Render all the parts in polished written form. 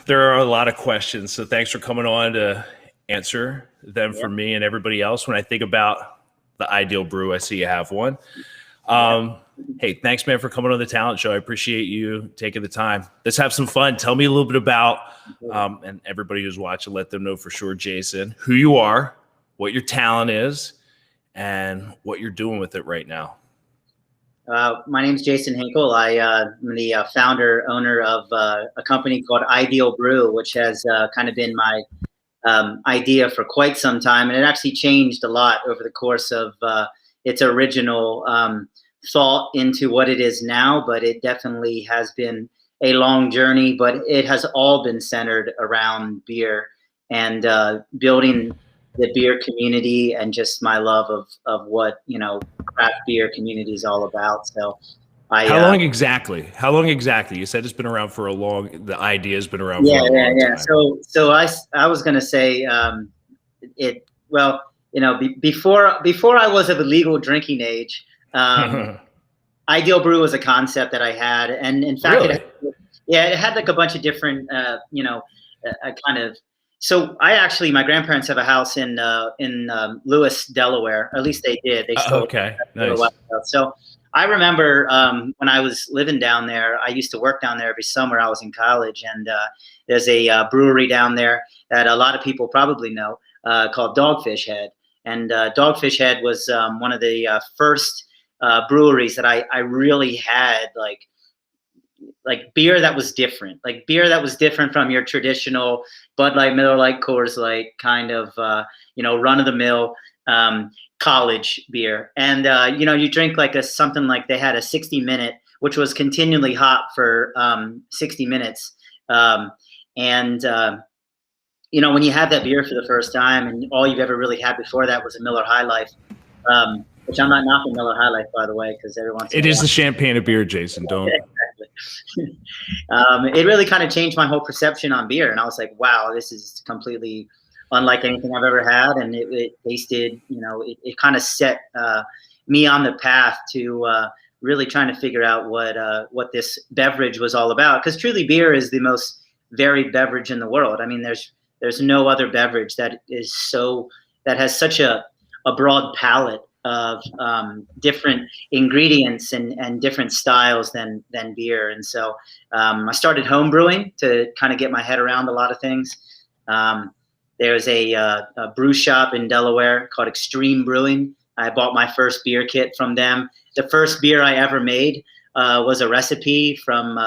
there are a lot of questions, so thanks for coming on to answer them Yeah, for me and everybody else. When I think about the ideal brew, I see you have one. yeah. Um, hey, thanks, man, for coming on the talent show. I appreciate you taking the time. Let's have some fun. Tell me a little bit about, and everybody who's watching, let them know for sure, Jason, who you are, what your talent is, and what you're doing with it right now. My name's Jason Hinkle. I'm the founder, owner of a company called Ideal Brew, which has kind of been my idea for quite some time. And it actually changed a lot over the course of its original thought into what it is now. But it definitely has been a long journey, but it has all been centered around beer and building the beer community and just my love of what, craft beer community is all about. So I, How long exactly? How long exactly? You said it's been around for a long. The idea has been around for yeah, a yeah, long yeah. time. I was going to say, it, well, before I was of a legal drinking age, Ideal Brew was a concept that I had. And in fact, Really? it had like a bunch of different, kind of, so my grandparents have a house in Lewis, Delaware. Or at least they did. They still Okay, for a while. nice. So I remember when I was living down there, I used to work down there every summer. I was in college, and there's a brewery down there that a lot of people probably know called Dogfish Head. And Dogfish Head was one of the first breweries that I really had like beer that was different, like beer that was different from your traditional Bud Light, Miller Lite, Coors Light kind of run of the mill college beer. And you drink like something like they had a 60-minute, which was continually hot for 60 minutes. And when you have that beer for the first time, and all you've ever really had before that was a Miller High Life, which I'm not knocking Miller High Life, by the way, because every once in It a is while. the champagne of beer, Jason. Don't. Exactly. It really kind of changed my whole perception on beer, and I was like, "Wow, this is completely unlike anything I've ever had." And it tasted, it kind of set me on the path to really trying to figure out what this beverage was all about. Because truly, beer is the most varied beverage in the world. I mean, there's no other beverage that has such a broad palette of different ingredients and different styles than beer. And so I started home brewing to kind of get my head around a lot of things. There's a brew shop in Delaware called Extreme Brewing. I bought my first beer kit from them. The first beer I ever made was a recipe from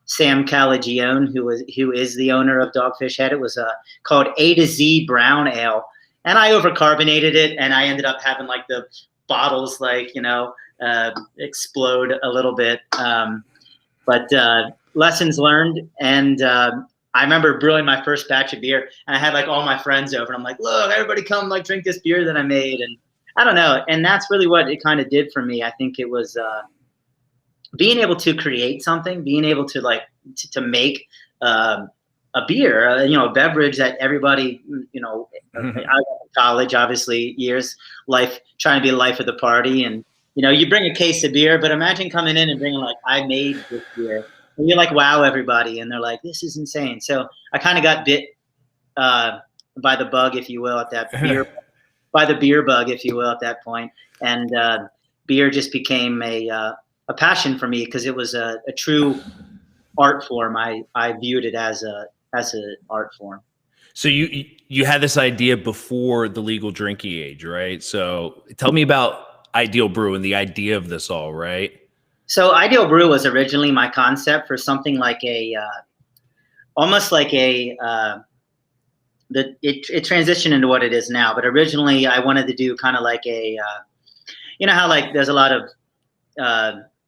Sam Calagione, who is the owner of Dogfish Head. It was called A to Z Brown Ale. And I overcarbonated it, and I ended up having like the bottles explode a little bit. But lessons learned. And I remember brewing my first batch of beer, and I had like all my friends over, and I'm like, "Look, everybody come like drink this beer that I made." And I don't know, and that's really what it kind of did for me. I think it was being able to create something, being able to to make a beer, a beverage that everybody, I went to college, obviously, years, life, trying to be the life of the party. And, you bring a case of beer, but imagine coming in and bringing like, I made this beer. And you like, wow, everybody. And they're like, this is insane. So I kind of got bit by the bug, if you will, by the beer bug, if you will, at that point. And beer just became a passion for me because it was a true art form. I viewed it as an art form. So you had this idea before the legal drinking age, right? So tell me about Ideal Brew and the idea of this all, right? So Ideal Brew was originally my concept for something like almost like it transitioned into what it is now. But originally I wanted to do kind of like how like there's a lot of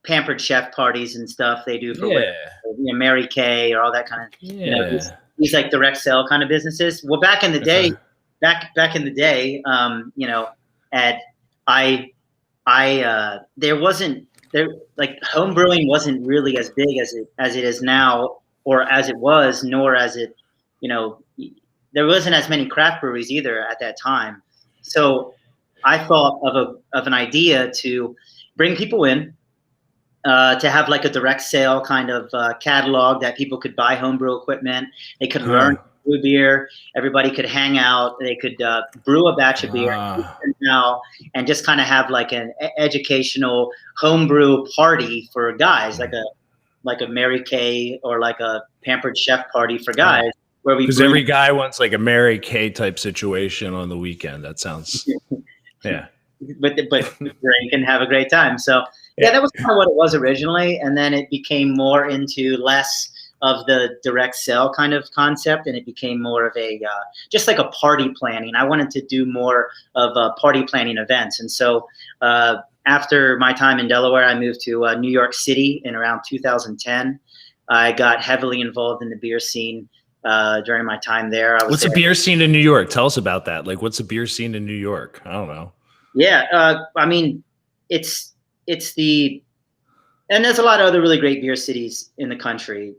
pampered chef parties and stuff they do for Mary Kay or all that kind of these like direct sale kind of businesses. Well, back in the day, like home brewing wasn't really as big as it is now, or as it was, nor as it, there wasn't as many craft breweries either at that time. So I thought of an idea to bring people in, to have like a direct sale kind of catalog that people could buy homebrew equipment. They could learn brew beer. Everybody could hang out. They could brew a batch of beer now and just kind of have like an educational homebrew party for guys, like a Mary Kay or like a Pampered Chef party for guys. Where we because every guy wants like a Mary Kay type situation on the weekend. That sounds but drink and have a great time. So yeah, that was kind of what it was originally, and then it became more into less of the direct sale kind of concept, and it became more of a just like a party planning. I wanted to do more of party planning events, and so after my time in Delaware, I moved to New York City in around 2010. I got heavily involved in the beer scene during my time there. What's the beer scene in New York? Tell us about that. Like, what's the beer scene in New York? I don't know. Yeah, I mean, it's the, and there's a lot of other really great beer cities in the country.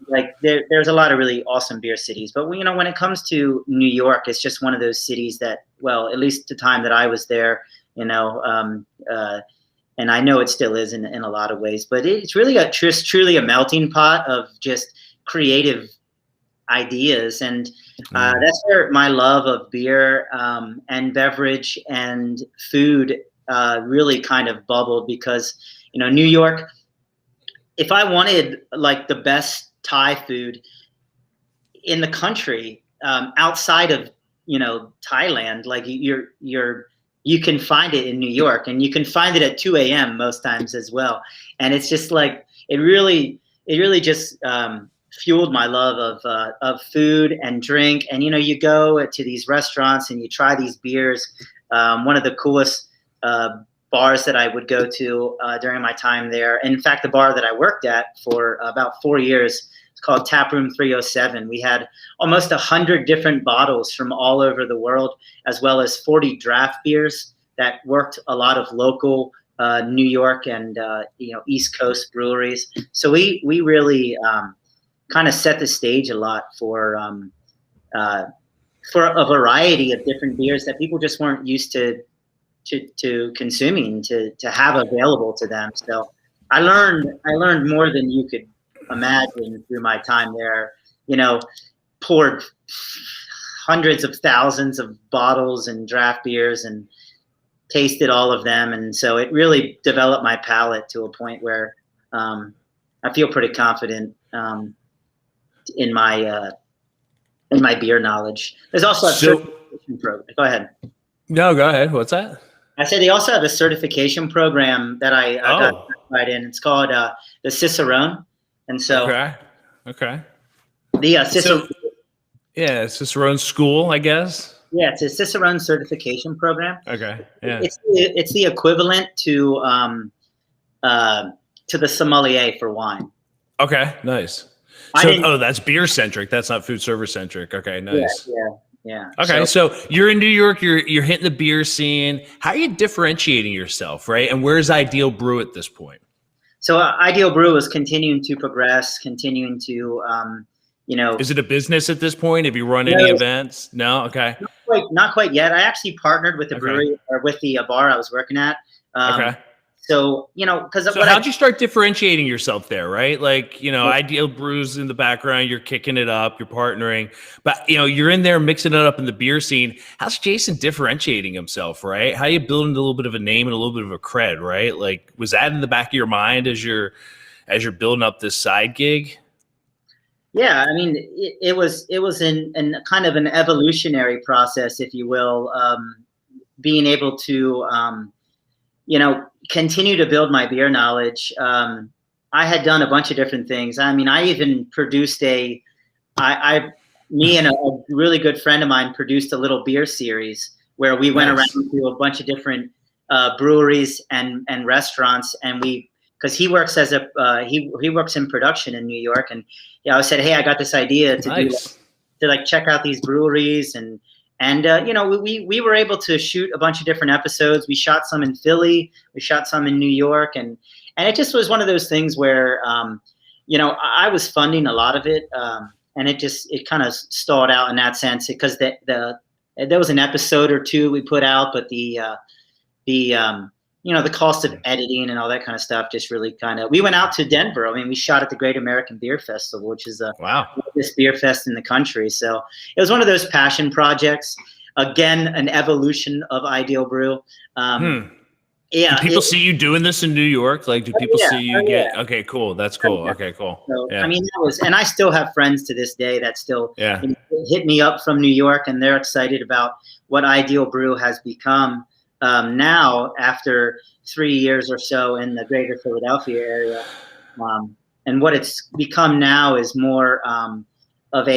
Like there's a lot of really awesome beer cities. But when it comes to New York, it's just one of those cities that, well, at least the time that I was there, and I know it still is in a lot of ways. But it's really truly a melting pot of just creative ideas, and that's where my love of beer and beverage and food really kind of bubbled, because New York, if I wanted like the best Thai food in the country outside of Thailand, like you can find it in New York, and you can find it at 2 a.m. most times as well. And it's just like it really just fueled my love of food and drink. And you go to these restaurants and you try these beers. One of the coolest bars that I would go to during my time there, in fact, the bar that I worked at for about 4 years, it's called Taproom 307. We had almost 100 different bottles from all over the world, as well as 40 draft beers that worked a lot of local New York and East Coast breweries. So we really kind of set the stage a lot for a variety of different beers that people just weren't used to consuming, to have available to them. So I learned more than you could imagine through my time there. Poured hundreds of thousands of bottles and draft beers and tasted all of them, and so it really developed my palate to a point where I feel pretty confident in my beer knowledge. There's also a certification program. Go ahead. No, go ahead. What's that? I said they also have a certification program that I got certified in. It's called the Cicerone, and so okay. The Cicerone. Cicerone School, I guess. Yeah, it's a Cicerone certification program. Okay. Yeah. It's the equivalent to the sommelier for wine. Okay, nice. So, that's beer centric. That's not food server centric. Okay, nice. Yeah. Okay, so you're in New York. You're hitting the beer scene. How are you differentiating yourself, right? And where's Ideal Brew at this point? So Ideal Brew is continuing to progress, continuing to Is it a business at this point? Have you run any events? No. Okay. Not quite yet. I actually partnered with the brewery, or with the bar I was working at. Okay. So, how'd you start differentiating yourself there, right? Like, Ideal Brews in the background, you're kicking it up, you're partnering, but you're in there mixing it up in the beer scene. How's Jason differentiating himself, right? How you building a little bit of a name and a little bit of a cred, right? Like, was that in the back of your mind as you're building up this side gig? Yeah, I mean, it was in kind of an evolutionary process, if you will, being able to, continue to build my beer knowledge. I had done a bunch of different things. I mean, I even produced me and a really good friend of mine produced a little beer series where we went around to a bunch of different breweries and restaurants, and because he works as he works in production in New York, and I said, hey, I got this idea to check out these breweries, and we were able to shoot a bunch of different episodes. We shot some in Philly, we shot some in New York, and it just was one of those things where I was funding a lot of it, and it kind of stalled out in that sense, because there was an episode or two we put out, but the the cost of editing and all that kind of stuff just really we went out to Denver. I mean, we shot at the Great American Beer Festival, which is the biggest beer fest in the country. So it was one of those passion projects. Again, an evolution of Ideal Brew. Yeah. Do people see you doing this in New York? Like, do people see you okay, cool. That's cool. Okay, cool. So, I mean, and I still have friends to this day that still hit me up from New York, and they're excited about what Ideal Brew has become now after 3 years or so in the greater Philadelphia area. And what it's become now is more of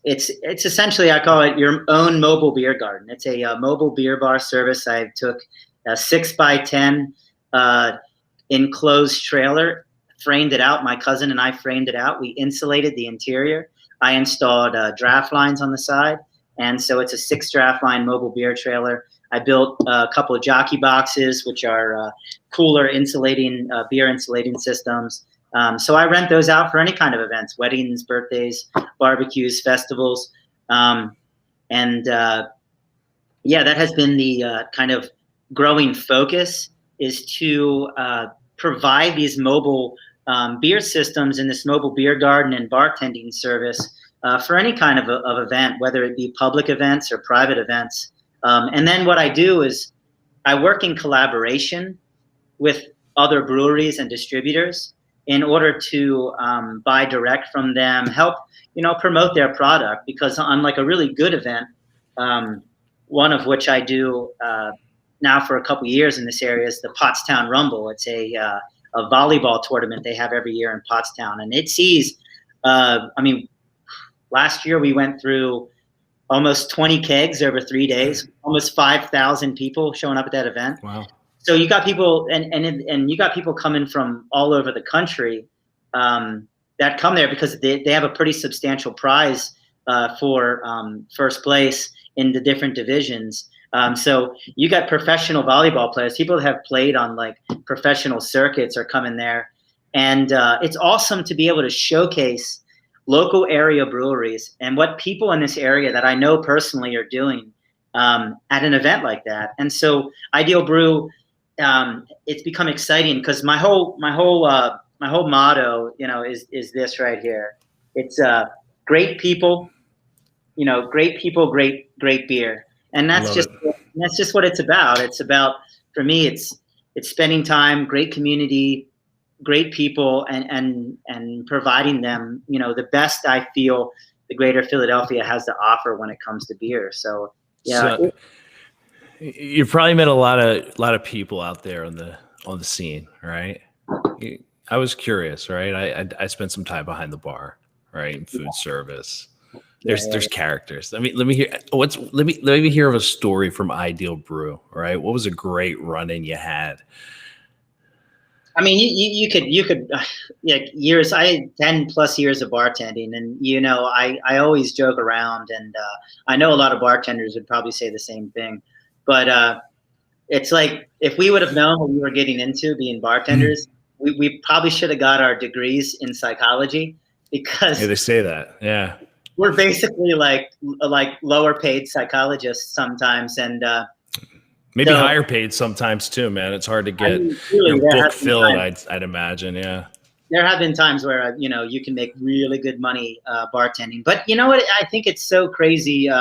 it's essentially, I call it your own mobile beer garden. It's a mobile beer bar service. I took a 6x10 enclosed trailer, framed it out. My cousin and I framed it out. We insulated the interior. I installed draft lines on the side. And so it's a 6 draft line mobile beer trailer. I built a couple of jockey boxes, which are cooler insulating, beer insulating systems. So I rent those out for any kind of events, weddings, birthdays, barbecues, festivals. That has been the kind of growing focus, is to provide these mobile beer systems in this mobile beer garden and bartending service for any kind of event, whether it be public events or private events. And then what I do is I work in collaboration with other breweries and distributors in order to buy direct from them, help promote their product. Because on like a really good event, one of which I do now for a couple years in this area is the Pottstown Rumble. It's a volleyball tournament they have every year in Pottstown, and it sees. Last year we went through almost 20 kegs over 3 days, almost 5,000 people showing up at that event. Wow. So you got people and you got people coming from all over the country that come there because they have a pretty substantial prize for first place in the different divisions. So you got professional volleyball players, people that have played on like professional circuits are coming there. And it's awesome to be able to showcase local area breweries and what people in this area that I know personally are doing at an event like that. And so Ideal Brew, it's become exciting because my whole motto, is this right here. It's great people, great beer. And that's just what it's about. It's about, for me, it's spending time, great community, great people, and providing them, the best I feel the greater Philadelphia has to offer when it comes to beer. So yeah. So, you probably met a lot of people out there on the scene, right? I was curious, right? I spent some time behind the bar, right? In food service. There's characters. Let me hear of a story from Ideal Brew. All right, what was a great run-in you had? I mean, you could years. I had 10 plus years of bartending, and I always joke around, and I know a lot of bartenders would probably say the same thing, but it's like if we would have known what we were getting into being bartenders, we probably should have got our degrees in psychology, because they say that, yeah. We're basically like lower paid psychologists sometimes, and maybe higher paid sometimes too, man. It's hard to get your book filled, I'd imagine, yeah. There have been times where you can make really good money bartending, but you know what? I think it's so crazy.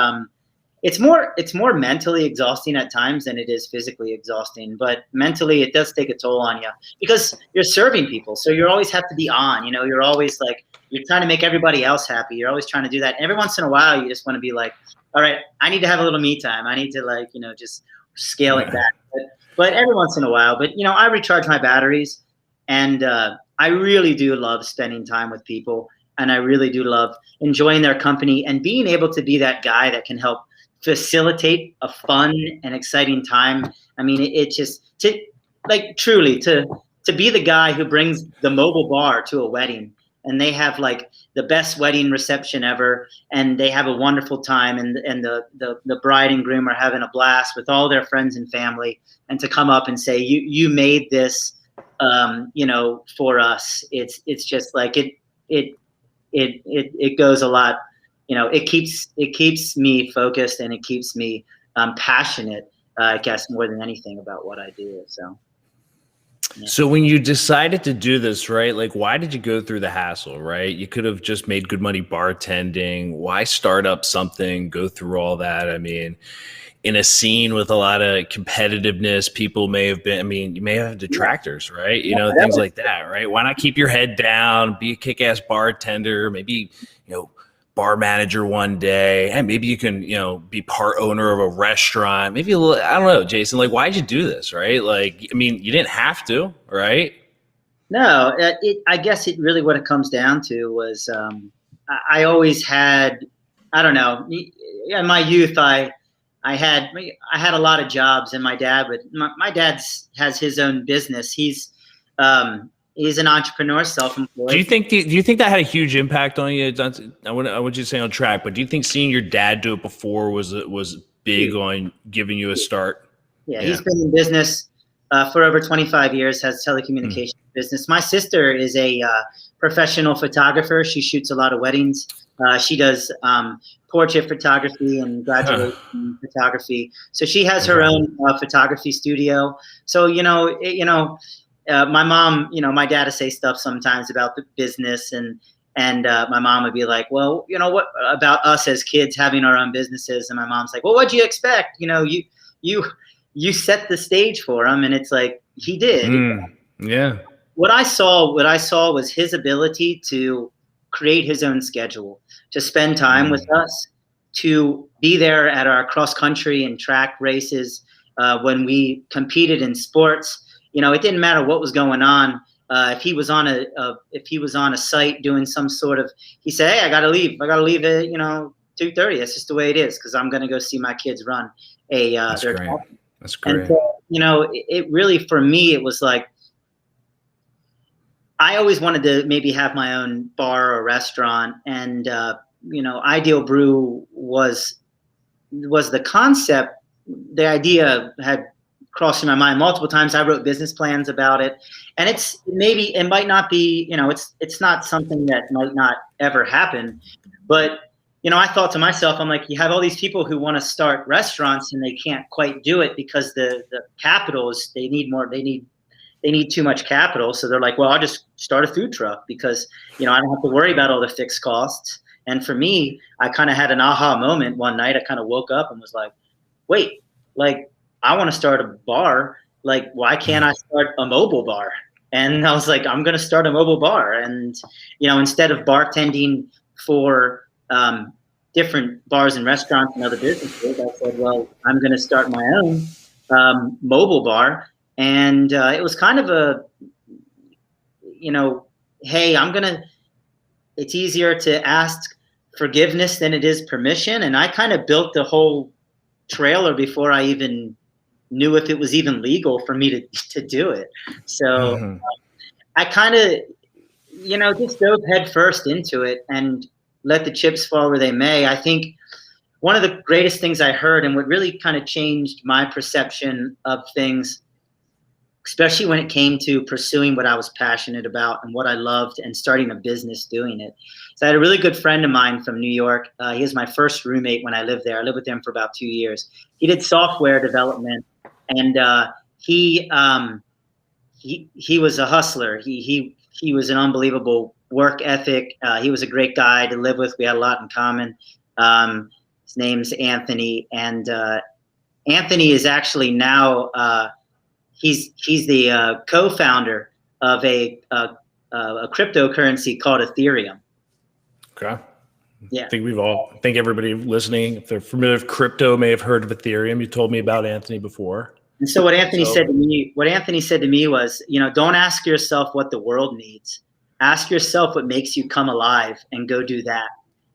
It's more mentally exhausting at times than it is physically exhausting. But mentally, it does take a toll on you because you're serving people, so you always have to be on. You're always like, you're trying to make everybody else happy. You're always trying to do that. And every once in a while, you just want to be like, all right, I need to have a little me time. I need to just scale it back. But every once in a while, I recharge my batteries, and I really do love spending time with people, and I really do love enjoying their company and being able to be that guy that can help facilitate a fun and exciting time. I mean, it's just truly to be the guy who brings the mobile bar to a wedding, and they have like the best wedding reception ever, and they have a wonderful time, and the bride and groom are having a blast with all their friends and family, and to come up and say, you made this for us. It's just like it goes a lot. It keeps me focused, and it keeps me passionate I guess more than anything about what I do. So. Yeah. So when you decided to do this, right? Like, why did you go through the hassle, right? You could have just made good money bartending. Why start up something, go through all that? I mean, in a scene with a lot of competitiveness, people may have been, I mean, you may have detractors, right? You know, things like that, right? Why not keep your head down, be a kick-ass bartender, maybe, you know, bar manager one day, and maybe you can, you know, be part owner of a restaurant. Maybe, I don't know, Jason, like, why'd you do this, right? Like, I mean, you didn't have to, right? No, I guess it really what it comes down to was I always had, I don't know, in my youth I had a lot of jobs, and my dad has his own business. He's an entrepreneur, self-employed. Do you think that had a huge impact on you? I want you to say on track, but do you think seeing your dad do it before was big on giving you a start? Yeah, he's been in business for over 25 years, has telecommunications business. My sister is a professional photographer. She shoots a lot of weddings. She does portrait photography and graduation photography. So she has her own photography studio. So, my mom, my dad would say stuff sometimes about the business, and my mom would be like, well, you know what about us as kids having our own businesses? And my mom's like, well, what'd you expect? You know, you set the stage for him. And it's like, he did. Yeah. What I saw was his ability to create his own schedule, to spend time with us, to be there at our cross country and track races when we competed in sports. You know, it didn't matter what was going on. If he was on a site doing some sort of, he said, hey, I gotta leave at 2:30. That's just the way it is, because I'm gonna go see my kids run That's great. That's great. And so, it really, for me, it was like, I always wanted to maybe have my own bar or restaurant, and Ideal Brew was the concept. The idea had crossed my mind multiple times. I wrote business plans about it, and it might not be, it's not something that might not ever happen, but I thought to myself, I'm like, you have all these people who want to start restaurants and they can't quite do it because the capital is, they need too much capital. So they're like, well, I'll just start a food truck because, I don't have to worry about all the fixed costs. And for me, I kind of had an aha moment one night. I kind of woke up and was like, wait, like, I want to start a bar. Like, why can't I start a mobile bar? And I was like, I'm going to start a mobile bar. And, instead of bartending for different bars and restaurants and other businesses, I said, well, I'm going to start my own mobile bar. And it was kind of a, hey, it's easier to ask forgiveness than it is permission. And I kind of built the whole trailer before I even knew if it was even legal for me to do it. So I kind of, just dove head first into it and let the chips fall where they may. I think one of the greatest things I heard, and what really kind of changed my perception of things, especially when it came to pursuing what I was passionate about and what I loved and starting a business doing it. So I had a really good friend of mine from New York. He was my first roommate when I lived there. I lived with him for about 2 years. He did software development, and he was a hustler. He was an unbelievable work ethic. He was a great guy to live with. We had a lot in common. His name's Anthony, and Anthony is actually now he's the co-founder of a cryptocurrency called Ethereum. Okay. Yeah. I think everybody listening, if they're familiar with crypto, may have heard of Ethereum. You told me about Anthony before. And so what Anthony said to me was, don't ask yourself what the world needs. Ask yourself what makes you come alive and go do that.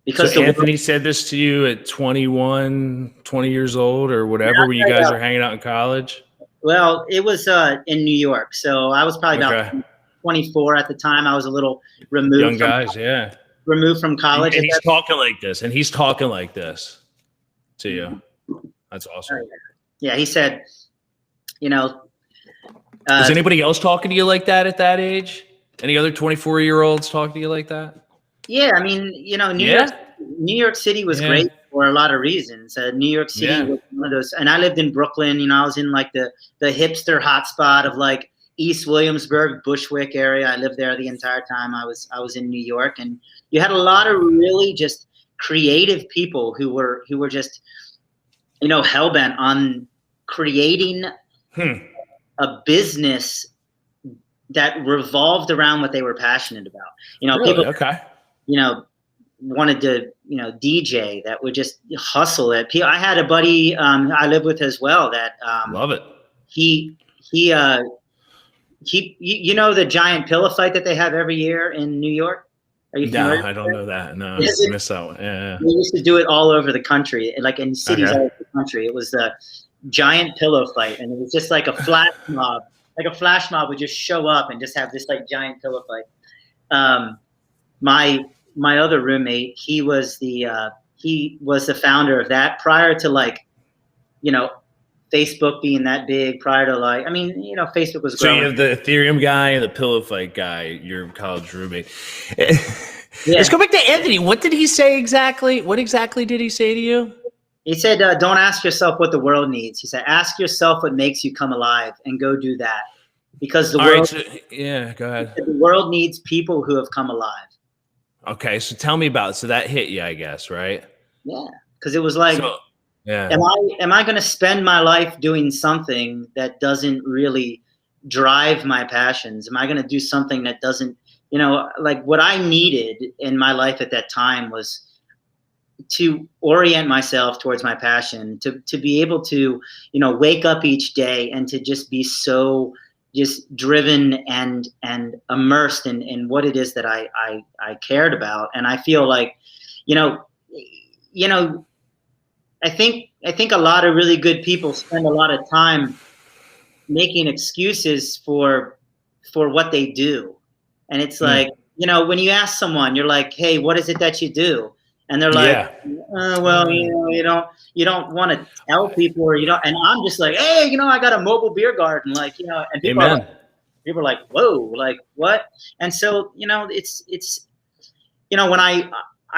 Because so Anthony said this to you at 21, 20 years old or whatever, when you guys are hanging out in college? Well, it was in New York. So I was probably about 24 at the time. I was a little removed. Young guys, yeah. Removed from college. And he's talking like this, to you. That's awesome. Yeah, he said, was anybody else talking to you like that at that age? Any other 24-year-olds talking to you like that? Yeah, I mean, New York City was great for a lot of reasons. New York City was one of those. And I lived in Brooklyn. I was in like the hipster hotspot of like East Williamsburg, Bushwick area. I lived there the entire time I was in New York, and you had a lot of really just creative people who were just hell bent on creating a business that revolved around what they were passionate about. Really? People, okay. Wanted to, DJ, that would just hustle it. I had a buddy I lived with as well that love it. He the giant pillow fight that they have every year in New York? Are you familiar? No, I don't know that. No, I missed that one. Yeah. They used to do it all over the country, like in cities all over the country. It was the giant pillow fight, and it was just like a flash mob. Like a flash mob would just show up and just have this like giant pillow fight. My other roommate, he was the founder of that prior to like, Facebook being that big, prior to like, Facebook was growing. So you have the Ethereum guy and the pillow fight guy, your college roommate. Yeah. Let's go back to Anthony. What did he say exactly? What exactly did he say to you? He said, don't ask yourself what the world needs. He said, ask yourself what makes you come alive and go do that. Because the world, go ahead. The world needs people who have come alive. Okay, so tell me about it. So that hit you, I guess, right? Yeah, because it was like, am I going to spend my life doing something that doesn't really drive my passions? Am I going to do something that doesn't, like what I needed in my life at that time was to orient myself towards my passion, to be able to, wake up each day and to just be so just driven and immersed in what it is that I cared about. And I feel like, I think a lot of really good people spend a lot of time making excuses for what they do. And it's like, when you ask someone, you're like, hey, what is it that you do? And they're like, well, you don't want to tell people, or you don't. And I'm just like, hey, I got a mobile beer garden, like, and people are like, whoa, like what? And so, it's when I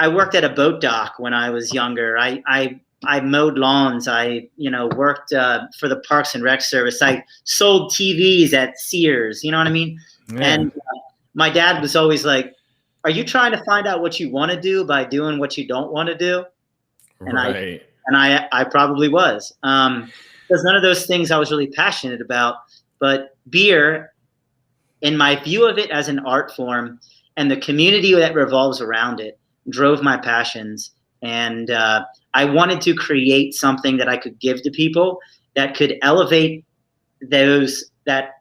worked at a boat dock when I was younger. I mowed lawns. I worked for the Parks and Rec Service. I sold TVs at Sears. You know what I mean? Yeah. And my dad was always like, are you trying to find out what you want to do by doing what you don't want to do? And I probably was, because none of those things I was really passionate about. But beer, in my view of it as an art form, and the community that revolves around it, drove my passions. And I wanted to create something that I could give to people that could elevate that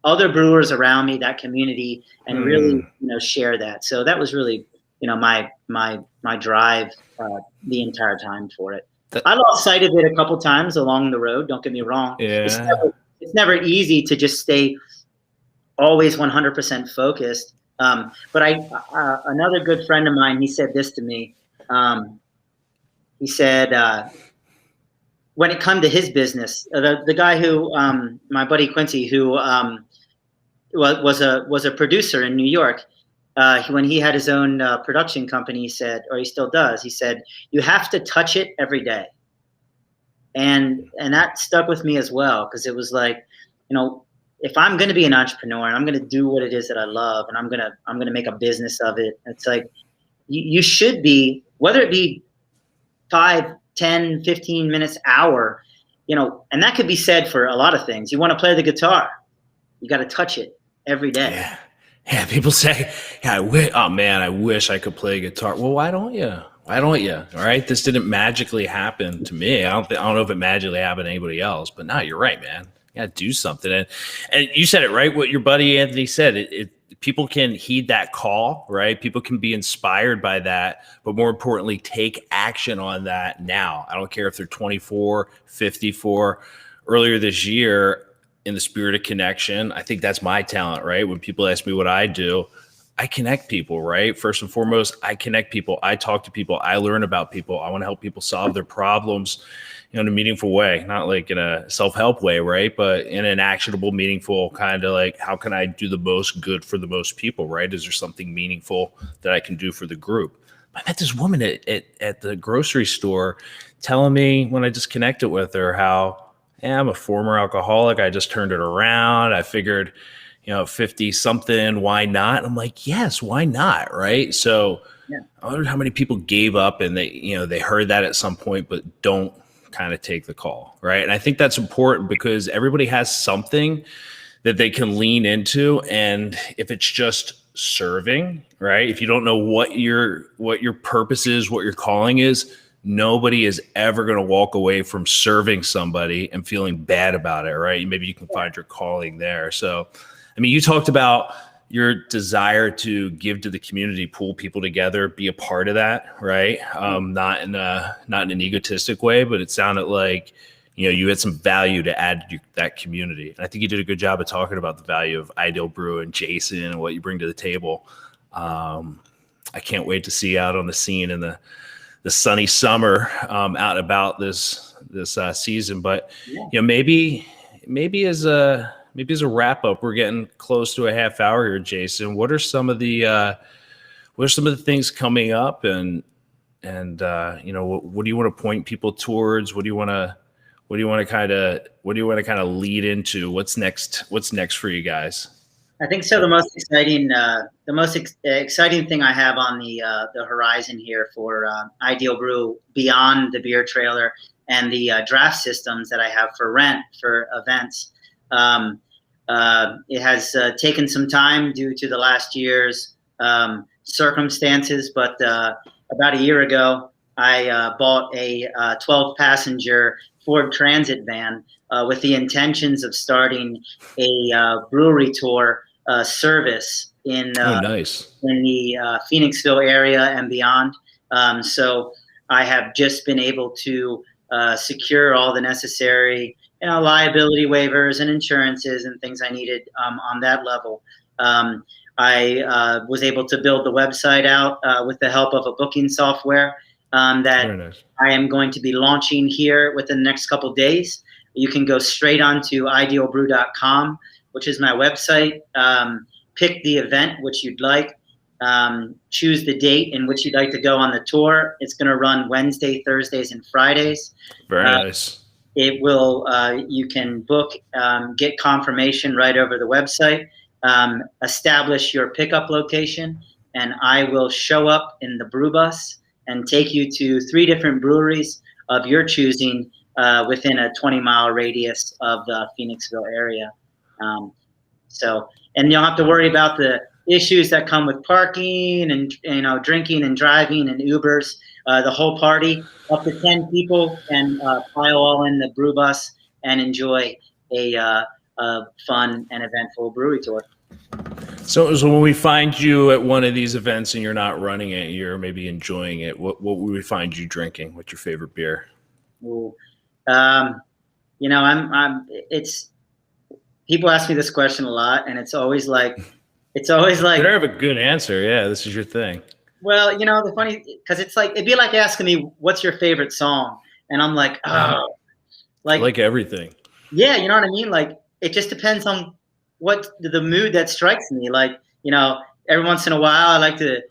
other brewers around me, that community, and really, share that. So that was really, my drive the entire time for it. I lost sight of it a couple times along the road. Don't get me wrong. Yeah. It's never easy to just stay always 100% focused. But another good friend of mine, he said this to me. He said, when it come to his business, the guy who, my buddy Quincy, who was a producer in New York, when he had his own production company, he said, or he still does, he said, you have to touch it every day. And that stuck with me as well, because it was like, if I'm going to be an entrepreneur and I'm going to do what it is that I love, and I'm going to make a business of it, it's like, you should be, whether it be 5, 10, 15 minutes, hour, and that could be said for a lot of things. You want to play the guitar, you got to touch it every day. Yeah. People say, I wish I could play guitar. Well, why don't you? All right. This didn't magically happen to me. I don't know if it magically happened to anybody else, but no, you're right, man. You got to do something. And you said it right. What your buddy Anthony said, people can heed that call, right? People can be inspired by that, but more importantly, take action on that now. I don't care if they're 24, 54. Earlier this year, in the spirit of connection, I think that's my talent, right? When people ask me what I do, I connect people, right? First and foremost, I connect people. I talk to people. I learn about people. I want to help people solve their problems in a meaningful way, not like in a self-help way, right? But in an actionable, meaningful kind of like, how can I do the most good for the most people, right? Is there something meaningful that I can do for the group? I met this woman at the grocery store telling me when I just connected with her how, yeah, I'm a former alcoholic. I just turned it around. I figured, 50 something, why not? I'm like, yes, why not? Right. So Yeah. I wonder how many people gave up and they heard that at some point, but don't kind of take the call. Right. And I think that's important because everybody has something that they can lean into. And if it's just serving, right? If you don't know what your purpose is, what your calling is, nobody is ever going to walk away from serving somebody and feeling bad about it, right? Maybe you can find your calling there. So, I mean, you talked about your desire to give to the community, pull people together, be a part of that, right? Not in an egotistic way, but it sounded like you had some value to add to that community. And I think you did a good job of talking about the value of Ideal Brew and Jason and what you bring to the table. I can't wait to see you out on the scene in the sunny summer, out about this season. But maybe as a wrap up, we're getting close to a half hour here, Jason. What are some of the things coming up, and what do you want to point people towards? What do you want to kind of lead into? What's next for you guys? I think so. The most exciting thing I have on the horizon here for Ideal Brew, beyond the beer trailer and the draft systems that I have for rent for events. It has taken some time due to the last year's circumstances, but about a year ago, I bought a 12-passenger Ford Transit van with the intentions of starting a brewery tour service in nice. in the Phoenixville area and beyond. So I have just been able to secure all the necessary liability waivers and insurances and things I needed on that level. I was able to build the website out with the help of a booking software that nice. I am going to be launching here within the next couple of days. You can go straight onto idealbrew.com, which is my website. Pick the event which you'd like. Choose the date in which you'd like to go on the tour. It's going to run Wednesday, Thursdays, and Fridays. Very nice. It will. You can book, get confirmation right over the website. Establish your pickup location, and I will show up in the brew bus and take you to 3 different breweries of your choosing within a 20-mile radius of the Phoenixville area. And you don't have to worry about the issues that come with parking and drinking and driving and Ubers. The whole party, up to 10 people, and pile all in the brew bus and enjoy a fun and eventful brewery tour. So when we find you at one of these events and you're not running it, you're maybe enjoying it, what will we find you drinking? What's your favorite beer? Ooh. It's people ask me this question a lot, and it's always like you better have a good answer. Yeah, this is your thing. Well, the funny, because it's like, it'd be like asking me, what's your favorite song? And I'm like, oh, like everything. Yeah. You know what I mean? Like, it just depends on what the mood that strikes me. Like, every once in a while, I like to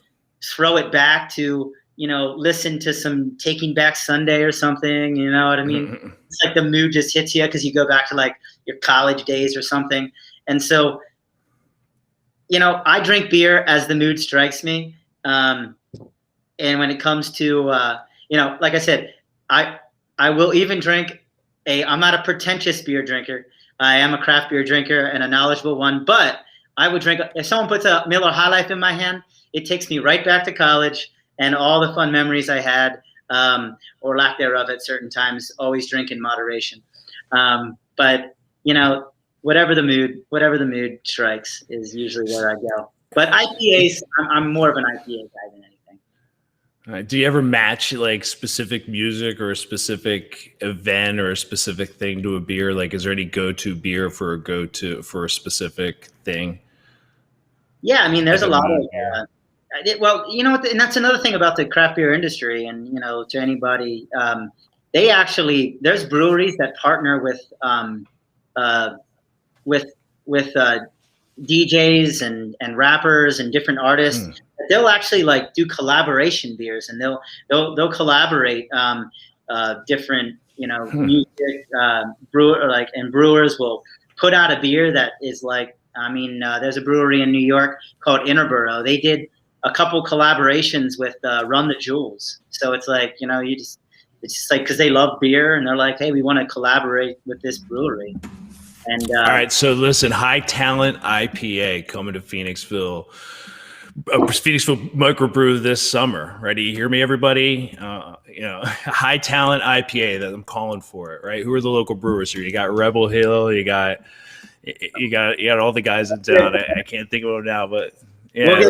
throw it back to, listen to some Taking Back Sunday or something. You know what I mean? It's like the mood just hits you because you go back to like your college days or something. And so, I drink beer as the mood strikes me. And when it comes to, like I said, I will even drink I'm not a pretentious beer drinker. I am a craft beer drinker and a knowledgeable one, but I would drink, if someone puts a Miller High Life in my hand, it takes me right back to college and all the fun memories I had, or lack thereof at certain times. Always drink in moderation. But whatever the mood strikes is usually where I go. But IPAs, I'm more of an IPA guy than anything. Do you ever match like specific music or a specific event or a specific thing to a beer? Like, is there any go-to beer for a specific thing? Yeah, I mean, there's a lot of. And that's another thing about the craft beer industry, and to anybody, there's breweries that partner with DJs and rappers and different artists. Mm. They'll actually like do collaboration beers, and they'll collaborate different music brewer like, and brewers will put out a beer that is like, I mean, there's a brewery in New York called Interborough. They did a couple collaborations with Run the Jewels. So it's like, it's just like, because they love beer and they're like, hey, we want to collaborate with this brewery. And all right, so listen, High Talent IPA coming to Phoenixville. Phoenixville microbrew this summer. Right? Do you hear me, everybody? High Talent IPA. That I'm calling for it. Right? Who are the local brewers here? You got Rebel Hill. You got all the guys in town. I can't think of them now, but yeah, maybe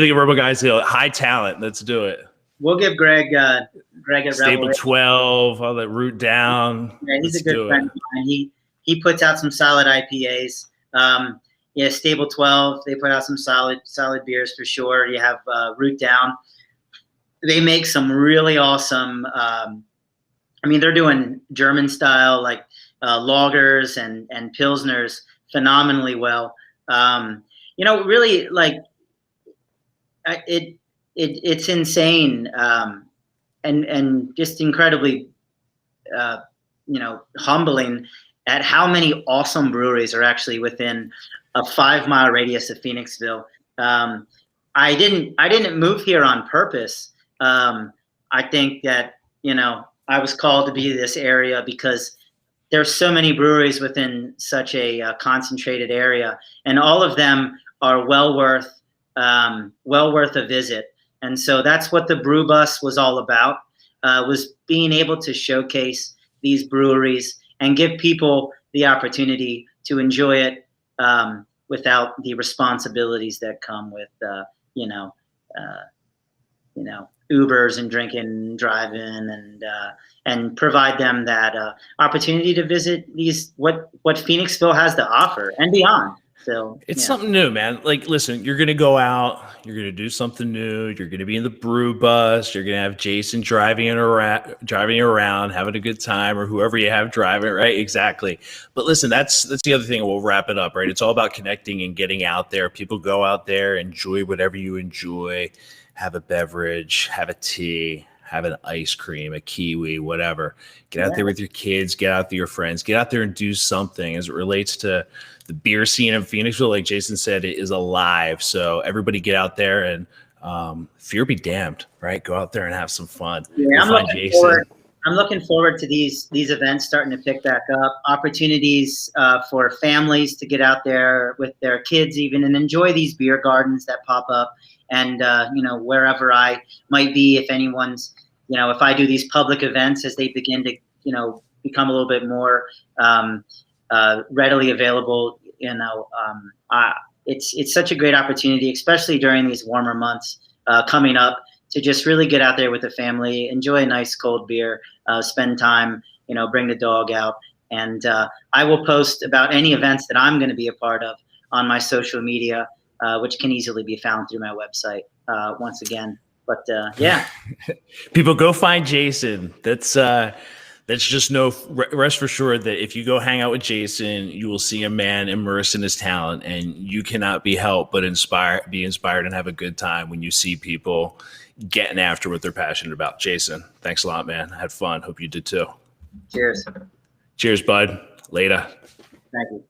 the Rebel guys Hill. High Talent. Let's do it. We'll give Greg at Stable Rebel 12. All that Root Down. Yeah, he's a good friend of mine. He puts out some solid IPAs. Yeah, Stable 12, they put out some solid beers for sure. You have Root Down. They make some really awesome. I mean, they're doing German style like lagers and pilsners phenomenally well. Really like it's insane and just incredibly humbling at how many awesome breweries are actually within a 5-mile radius of Phoenixville. I didn't move here on purpose. I think that, I was called to be this area because there's so many breweries within such a concentrated area, and all of them are well worth a visit. And so that's what the Brew Bus was all about, was being able to showcase these breweries and give people the opportunity to enjoy it without the responsibilities that come with, Ubers and drinking and driving, and provide them that opportunity to visit what Phoenixville has to offer and beyond. So it's something new, man. Like, listen, you're going to go out, you're going to do something new. You're going to be in the Brew Bus. You're going to have Jason driving around, having a good time, or whoever you have driving, right? Exactly. But listen, that's the other thing. We'll wrap it up, right? It's all about connecting and getting out there. People go out there, enjoy whatever you enjoy, have a beverage, have a tea, have an ice cream, a kiwi, whatever. Get out there with your kids, get out there with your friends, get out there and do something. As it relates to the beer scene in Phoenixville, like Jason said, it is alive. So everybody get out there and fear be damned, right? Go out there and have some fun. Yeah, I'm looking forward to these events starting to pick back up. Opportunities for families to get out there with their kids even and enjoy these beer gardens that pop up. And, wherever I might be, if anyone's, if I do these public events as they begin to, become a little bit more readily available, it's such a great opportunity, especially during these warmer months coming up, to just really get out there with the family, enjoy a nice cold beer, spend time, bring the dog out. And I will post about any events that I'm going to be a part of on my social media, which can easily be found through my website once again. But yeah. People go find Jason. That's just rest for sure that if you go hang out with Jason, you will see a man immersed in his talent, and you cannot be helped but be inspired and have a good time when you see people getting after what they're passionate about. Jason, thanks a lot, man. I had fun. Hope you did too. Cheers. Cheers, bud. Later. Thank you.